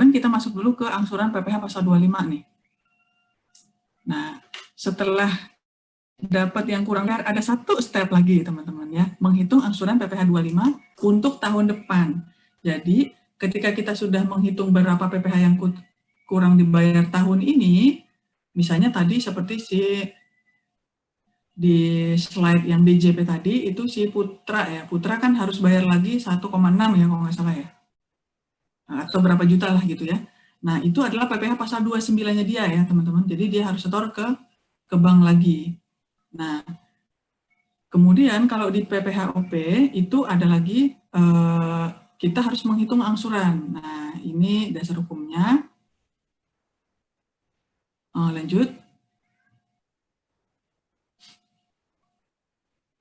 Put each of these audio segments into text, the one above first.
Kemudian kita masuk dulu ke angsuran PPh pasal 25 nih. Nah, setelah dapat yang kurang bayar, ada satu step lagi teman-teman ya, menghitung angsuran PPh 25 untuk tahun depan. Jadi ketika kita sudah menghitung berapa PPh yang kurang dibayar tahun ini, misalnya tadi seperti di slide yang DJP tadi itu si Putra ya, Putra kan harus bayar lagi 1,6 ya kalau nggak salah ya, atau berapa juta lah gitu ya. Nah itu adalah PPh pasal 29-nya dia ya teman-teman, jadi dia harus setor ke bank lagi. Nah kemudian kalau di PPHOP itu ada lagi kita harus menghitung angsuran. Nah ini dasar hukumnya. Lanjut.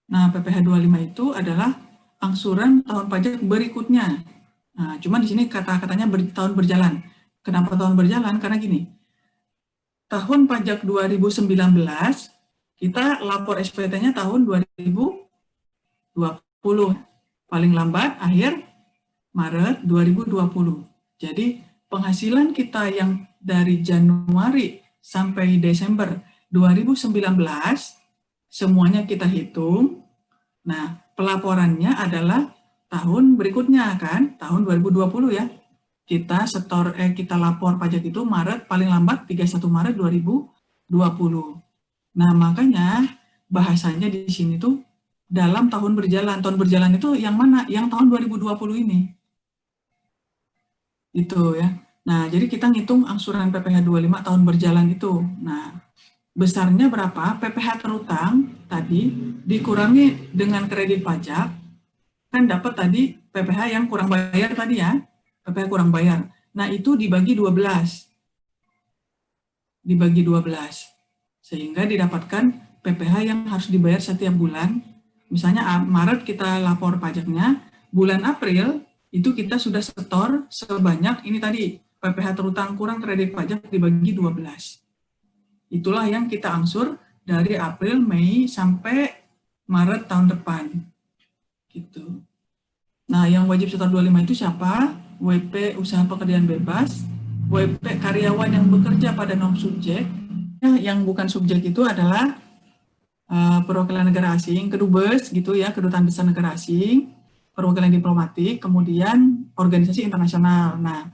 Nah, PPh 25 itu adalah angsuran tahun pajak berikutnya. Nah, cuma di sini kata-katanya tahun berjalan. Kenapa tahun berjalan? Karena gini, tahun pajak 2019, kita lapor SPT-nya tahun 2020. Paling lambat akhir Maret 2020. Jadi, penghasilan kita yang dari Januari sampai Desember 2019, semuanya kita hitung. Nah, pelaporannya adalah tahun berikutnya kan, tahun 2020 ya. Kita lapor pajak itu Maret, paling lambat 31 Maret 2020. Nah, makanya bahasanya di sini tuh dalam tahun berjalan. Tahun berjalan itu yang mana? Yang tahun 2020 ini. Itu ya. Nah, jadi kita ngitung angsuran PPh 25 tahun berjalan itu. Nah, besarnya berapa? PPh terutang tadi dikurangi dengan kredit pajak, kan dapat tadi PPh yang kurang bayar tadi ya, PPh kurang bayar. Nah itu dibagi 12, sehingga didapatkan PPh yang harus dibayar setiap bulan. Misalnya Maret kita lapor pajaknya, bulan April itu kita sudah setor sebanyak ini tadi, PPh terutang kurang kredit pajak dibagi 12. Itulah yang kita angsur dari April, Mei, sampai Maret tahun depan. Gitu. Nah, yang wajib setor 25 itu siapa? WP usaha pekerjaan bebas, WP karyawan yang bekerja pada non-subjek. Yang bukan subjek itu adalah perwakilan negara asing, kedubes gitu ya, kedutaan besar negara asing, perwakilan diplomatik, kemudian organisasi internasional. Nah,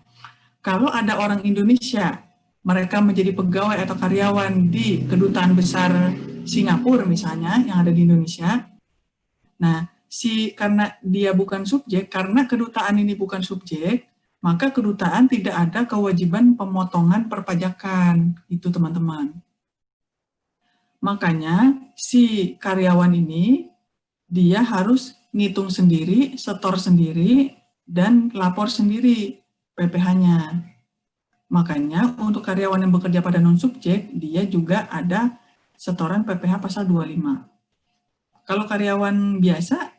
kalau ada orang Indonesia mereka menjadi pegawai atau karyawan di kedutaan besar Singapura misalnya yang ada di Indonesia. Nah, karena dia bukan subjek, karena kedutaan ini bukan subjek, maka kedutaan tidak ada kewajiban pemotongan perpajakan, itu teman-teman. Makanya si karyawan ini dia harus ngitung sendiri, setor sendiri, dan lapor sendiri PPh-nya. Makanya untuk karyawan yang bekerja pada non-subjek, dia juga ada setoran PPh pasal 25. Kalau karyawan biasa,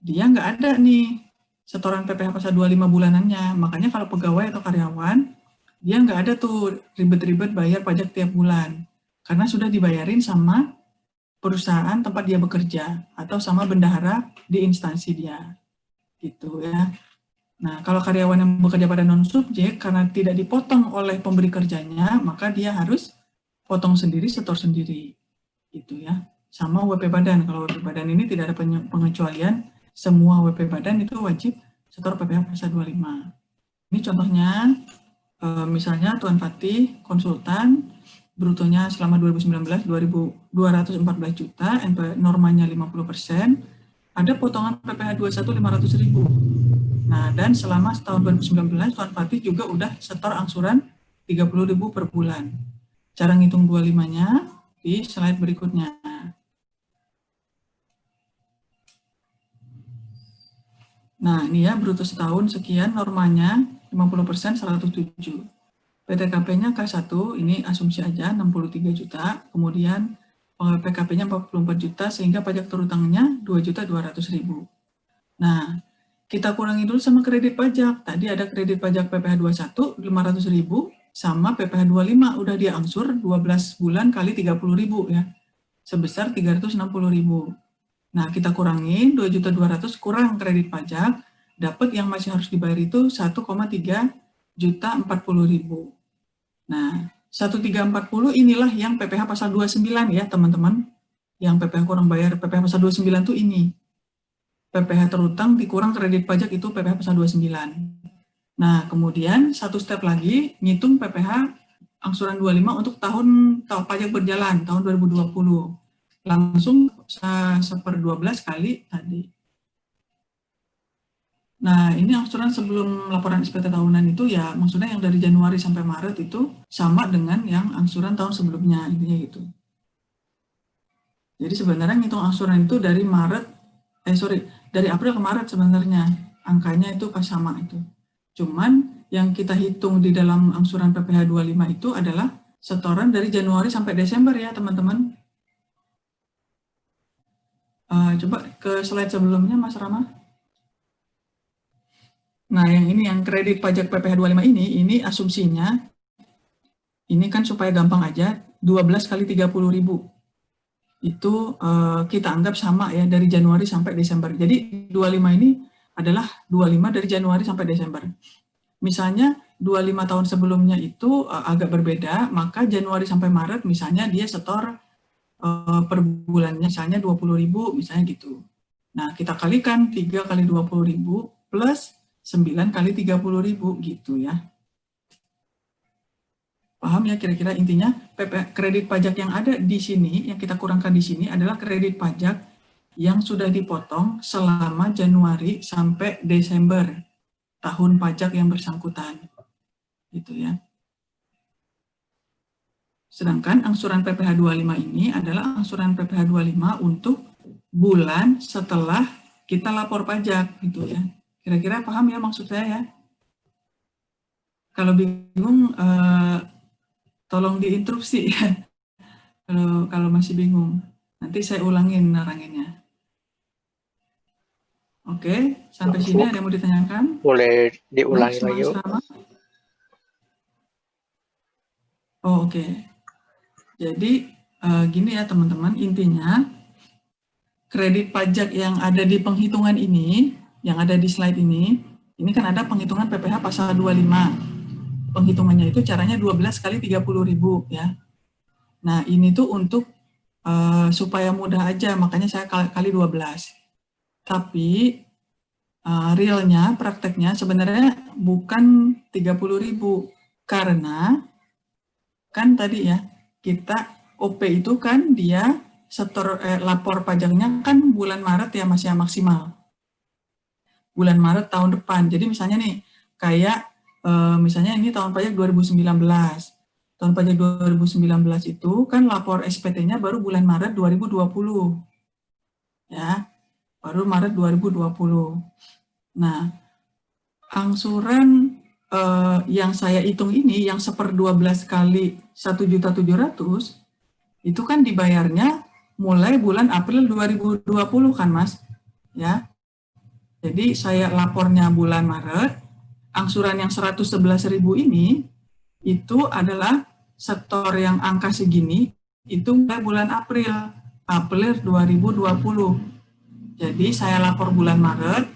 dia nggak ada nih setoran PPh pasal 25 bulanannya. Makanya kalau pegawai atau karyawan, dia nggak ada tuh ribet-ribet bayar pajak tiap bulan. Karena sudah dibayarin sama perusahaan tempat dia bekerja, atau sama bendahara di instansi dia. Gitu ya. Nah, kalau karyawan yang bekerja pada non-subjek, karena tidak dipotong oleh pemberi kerjanya, maka dia harus potong sendiri, setor sendiri. Gitu ya. Sama WP Badan. Kalau WP Badan ini tidak ada pengecualian, semua WP Badan itu wajib setor PPh pasal 25. Ini contohnya, misalnya Tuan Fatih, konsultan, brutonya selama 2019, 214 juta, normanya 50%, ada potongan PPh 21 500.000. Nah, dan selama tahun 2019, Tuan Fatih juga udah setor angsuran 30.000 per bulan. Cara ngitung 25-nya di slide berikutnya. Nah, ini ya, bruto setahun sekian, normanya 50%, 107. PTKP-nya K1, ini asumsi aja, 63 juta. Kemudian PKP-nya 44 juta, sehingga pajak terutangnya 2.200.000. Nah, kita kurangi dulu sama kredit pajak. Tadi ada kredit pajak PPh 21, 500.000, sama PPh 25, udah dia angsur 12 bulan kali 30.000 ya, sebesar 360.000. Nah, kita kurangin 2.200.000 kurang kredit pajak, dapat yang masih harus dibayar itu 1,3 1.040.000. Nah, 1.340 inilah yang PPh pasal 29 ya teman-teman. Yang PPh kurang bayar, PPh pasal 29 itu ini. PPh terutang dikurang kredit pajak itu PPh pasal 29. Nah, kemudian satu step lagi, ngitung PPh angsuran 25 untuk tahun pajak berjalan, tahun 2020. Langsung 1/12 kali tadi. Nah, ini angsuran sebelum laporan SPT tahunan itu ya, maksudnya yang dari Januari sampai Maret itu sama dengan yang angsuran tahun sebelumnya, intinya gitu. Jadi sebenarnya ngitung angsuran itu dari dari April ke Maret sebenarnya, angkanya itu pas sama itu. Cuman yang kita hitung di dalam angsuran PPh 25 itu adalah setoran dari Januari sampai Desember ya teman-teman. Coba ke slide sebelumnya Mas Rama. Nah, yang ini yang kredit pajak PPh 25 ini asumsinya, ini kan supaya gampang aja, 12 kali 30.000. Itu kita anggap sama ya, dari Januari sampai Desember. Jadi 25 ini adalah 25 dari Januari sampai Desember. Misalnya 25 tahun sebelumnya itu agak berbeda, maka Januari sampai Maret misalnya dia setor per bulannya misalnya 20.000 misalnya gitu. Nah, kita kalikan 3 kali 20.000 plus 9 kali 30.000 gitu ya. Paham ya kira-kira intinya kredit pajak yang ada di sini, yang kita kurangkan di sini adalah kredit pajak yang sudah dipotong selama Januari sampai Desember tahun pajak yang bersangkutan. Gitu ya. Sedangkan angsuran PPh 25 ini adalah angsuran PPh 25 untuk bulan setelah kita lapor pajak gitu ya. Kira-kira paham ya maksud saya ya? Kalau bingung, tolong diinterupsi ya. Kalau masih bingung. Nanti saya ulangin neranginnya. Oke, sampai sini ada yang mau ditanyakan? Boleh diulangi lagi, Bu? Oh, oke. Jadi, gini ya teman-teman, intinya kredit pajak yang ada di penghitungan ini, yang ada di slide ini kan ada penghitungan PPh pasal 25. Penghitungannya itu caranya 12 kali 30.000 ya. Nah, ini tuh untuk supaya mudah aja, makanya saya kali 12. Tapi realnya, prakteknya sebenarnya bukan 30.000 karena kan tadi ya, kita OP itu kan dia lapor pajaknya kan bulan Maret ya Mas ya maksimal. Bulan Maret tahun depan. Jadi misalnya nih, kayak misalnya ini tahun pajak 2019. Tahun pajak 2019 itu kan lapor SPT-nya baru bulan Maret 2020. Ya, baru Maret 2020. Nah, angsuran yang saya hitung ini, yang 1/12 kali 1.700.000, itu kan dibayarnya mulai bulan April 2020 kan Mas? Ya, jadi saya lapornya bulan Maret, angsuran yang 111.000 ini, itu adalah setor yang angka segini, itu mulai bulan April 2020. Jadi saya lapor bulan Maret,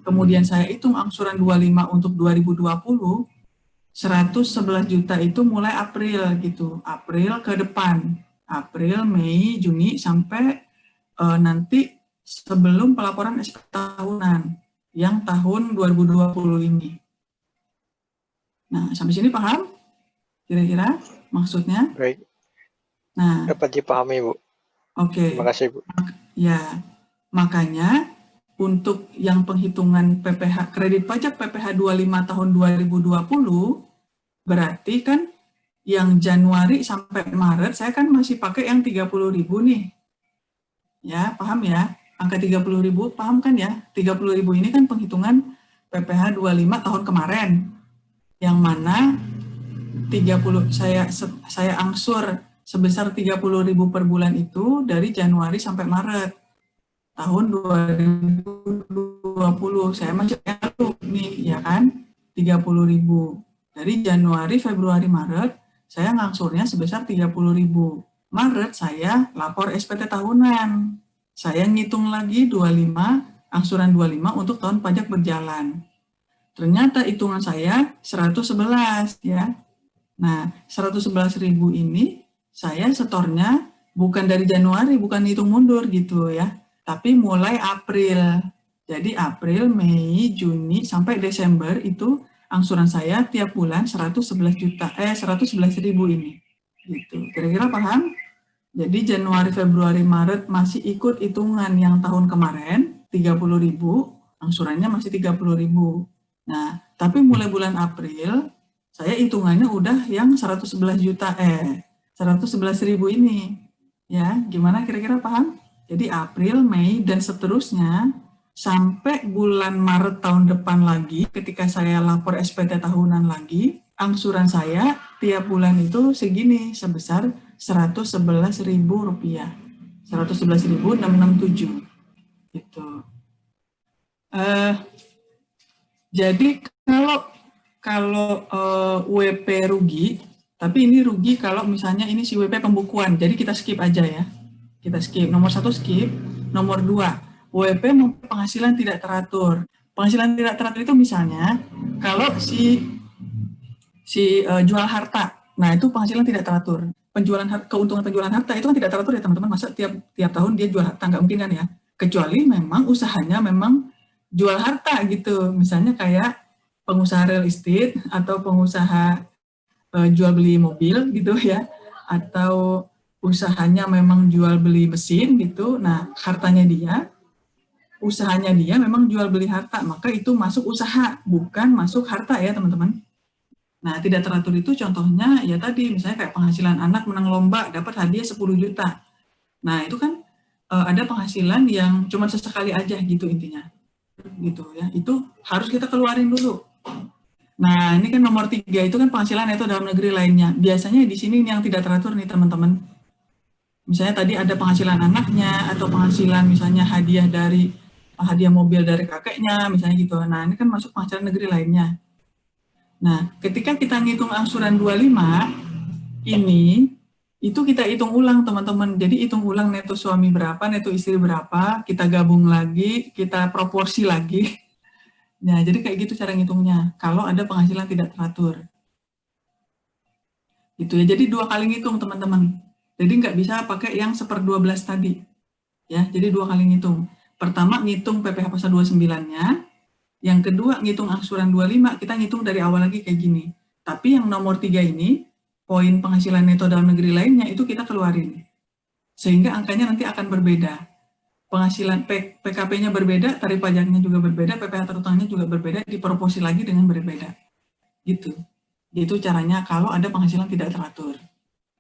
kemudian saya hitung angsuran 25 untuk 2020, 111 juta itu mulai April gitu, April ke depan, April, Mei, Juni, sampai nanti sebelum pelaporan SPT tahunan yang tahun 2020 ini. Nah, sampai sini paham? Kira-kira maksudnya? Baik. Nah, dapat dipahami, Bu. Oke. Terima kasih, Bu. Ya, makanya untuk yang penghitungan PPh kredit pajak PPh 25 tahun 2020 berarti kan yang Januari sampai Maret saya kan masih pakai yang 30.000 nih. Ya, paham ya? Angka 30.000 paham kan ya? 30.000 ini kan penghitungan PPh 25 tahun kemarin. Yang mana 30 saya angsur sebesar 30.000 per bulan itu dari Januari sampai Maret tahun 2020. Saya masih lalu nih ya kan 30.000 dari Januari, Februari, Maret saya ngangsurnya sebesar 30.000. Maret saya lapor SPT tahunan. Saya ngitung lagi 25, angsuran 25 untuk tahun pajak berjalan. Ternyata hitungan saya 111 ya. Nah, 111.000 ini saya setornya bukan dari Januari, bukan hitung mundur gitu ya, tapi mulai April. Jadi April, Mei, Juni sampai Desember itu angsuran saya tiap bulan 111.000 ini. Gitu. Kira-kira paham? Jadi Januari, Februari, Maret masih ikut hitungan yang tahun kemarin 30.000, angsurannya masih 30.000. Nah, tapi mulai bulan April saya hitungannya udah yang 111.000 ini. Ya, gimana kira-kira paham? Jadi April, Mei dan seterusnya sampai bulan Maret tahun depan lagi ketika saya lapor SPT tahunan lagi, angsuran saya tiap bulan itu segini sebesar Rp111.000. 111.667 gitu. Jadi kalau WP rugi, tapi ini rugi kalau misalnya ini si WP pembukuan, jadi kita skip aja ya. Kita skip, nomor 1 skip, nomor 2, WP penghasilan tidak teratur. Penghasilan tidak teratur itu misalnya, kalau si jual harta, nah itu penghasilan tidak teratur. Keuntungan penjualan harta itu kan tidak teratur ya teman-teman, masa tiap tahun dia jual harta, nggak mungkin kan ya. Kecuali memang usahanya memang jual harta gitu, misalnya kayak pengusaha real estate atau pengusaha jual beli mobil gitu ya, atau usahanya memang jual beli mesin gitu. Nah, usahanya dia memang jual beli harta, maka itu masuk usaha, bukan masuk harta ya teman-teman. Nah, tidak teratur itu contohnya ya tadi, misalnya kayak penghasilan anak menang lomba dapat hadiah 10 juta. Nah, itu kan ada penghasilan yang cuma sesekali aja gitu intinya. Gitu ya. Itu harus kita keluarin dulu. Nah, ini kan nomor 3 itu kan penghasilan itu dalam negeri lainnya. Biasanya di sini yang tidak teratur nih teman-teman. Misalnya tadi ada penghasilan anaknya atau penghasilan misalnya hadiah mobil dari kakeknya misalnya gitu. Nah, ini kan masuk penghasilan negeri lainnya. Nah, ketika kita ngitung angsuran 25 ini, itu kita hitung ulang teman-teman. Jadi hitung ulang neto suami berapa, neto istri berapa, kita gabung lagi, kita proporsi lagi. Nah, jadi kayak gitu cara ngitungnya. Kalau ada penghasilan tidak teratur. Gitu ya. Jadi 2 kali ngitung teman-teman. Jadi nggak bisa pakai yang 1/12 tadi. Ya, jadi 2 kali ngitung. Pertama ngitung PPh pasal 29-nya. Yang kedua, ngitung angsuran 25, kita ngitung dari awal lagi kayak gini. Tapi yang nomor 3 ini, poin penghasilan neto dalam negeri lainnya, itu kita keluarin. Sehingga angkanya nanti akan berbeda. Penghasilan PKP-nya berbeda, tarif pajaknya juga berbeda, PPh terutangnya juga berbeda, diproporsi lagi dengan berbeda. Gitu. Itu caranya kalau ada penghasilan tidak teratur.